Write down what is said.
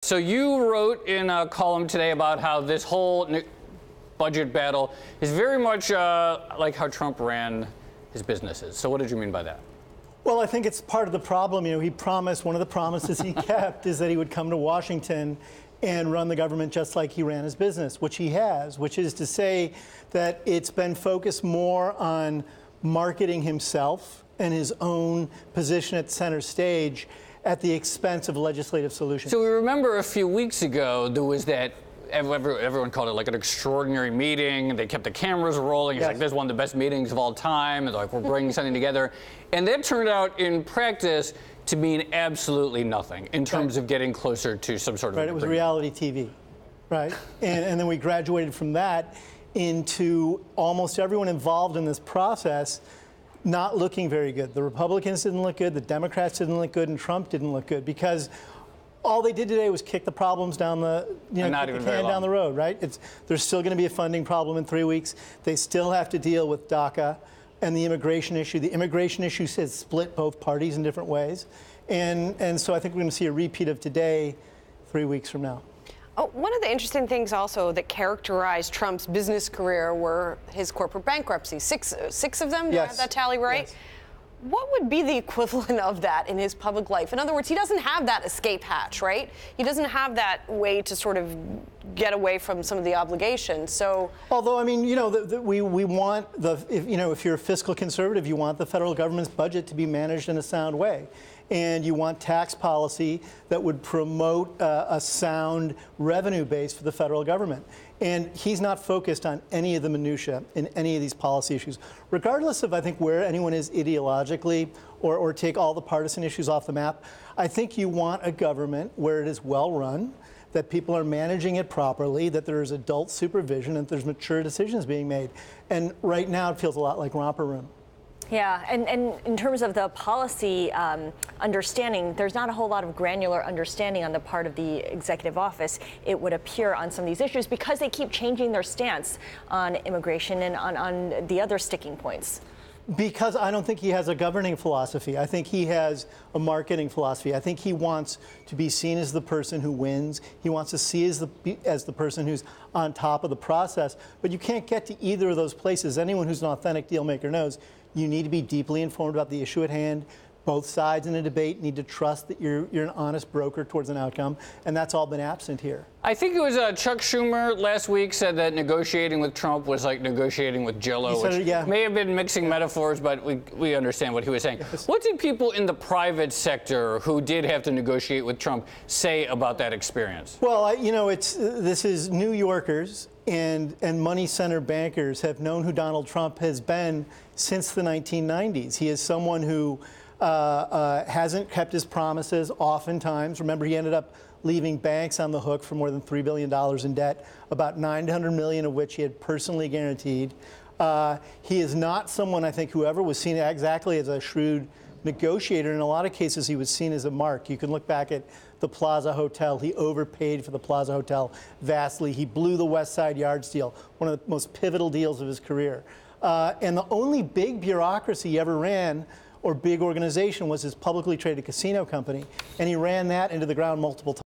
So you wrote in a column today about how this whole budget battle is very much like how Trump ran his businesses. So what did you mean by that? Well, I think it's part of the problem. You know, he promised, one of the promises he kept is that he would come to Washington and run the government just like he ran his business, which he has, which is to say that it's been focused more on marketing himself and his own position at center stage at the expense of legislative solutions. So we remember a few weeks ago, there was that, everyone called it like an extraordinary meeting. They kept the cameras rolling. It's Yes. like, this is one of the best meetings of all time. And like, we're bringing something together. And that turned out in practice to mean absolutely nothing in terms of getting closer to some sort of Right, it was reality TV, right? And then we graduated from that into almost everyone involved in this process not looking very good. The Republicans didn't look good, the Democrats didn't look good, and Trump didn't look good because all they did today was kick the problems down the, kick the can down the road, right? There's still going to be a funding problem in 3 weeks. They still have to deal with DACA and the immigration issue. The immigration issue has split both parties in different ways. And so I think we're going to see a repeat of today 3 weeks from now. Oh, one of the interesting things also that characterized Trump's business career were his corporate bankruptcies. Six of them? Yes. Do I have that tally right? Yes. What would be the equivalent of that in his public life? In other words, he doesn't have that escape hatch, right? He doesn't have that way to sort of get away from some of the obligations. So, although, I mean, we want if you're a fiscal conservative, you want the federal government's budget to be managed in a sound way. And you want tax policy that would promote a sound revenue base for the federal government. And he's not focused on any of the minutia in any of these policy issues, regardless of, I think, where anyone is ideologically or take all the partisan issues off the map. I think you want a government where it is well run, that people are managing it properly, that there is adult supervision, and there's mature decisions being made. And right now it feels a lot like romper room. Yeah, and in terms of the policy understanding, there's not a whole lot of granular understanding on the part of the executive office, it would appear, on some of these issues because they keep changing their stance on immigration and on the other sticking points. Because I don't think he has a governing philosophy. I think he has a marketing philosophy. I think he wants to be seen as the person who wins. He wants to see as the person who's on top of the process. But you can't get to either of those places. Anyone who's an authentic deal maker knows you need to be deeply informed about the issue at hand. Both sides in a debate need to trust that you're an honest broker towards an outcome, and that's all been absent here. I think it was Chuck Schumer last week said that negotiating with Trump was like negotiating with Jell-O, which may have been mixing metaphors, but we understand what he was saying. Yes. What did people in the private sector who did have to negotiate with Trump say about that experience? Well, this is New Yorkers and money center bankers have known who Donald Trump has been since the 1990s. He is someone who hasn't kept his promises oftentimes. Remember, he ended up leaving banks on the hook for more than $3 billion in debt, about $900 million of which he had personally guaranteed. He is not someone, I think, who ever was seen exactly as a shrewd negotiator. In a lot of cases, he was seen as a mark. You can look back at the Plaza Hotel. He overpaid for the Plaza Hotel vastly. He blew the West Side Yards deal, one of the most pivotal deals of his career. And the only big bureaucracy he ever ran or big organization was his publicly traded casino company, and he ran that into the ground multiple times.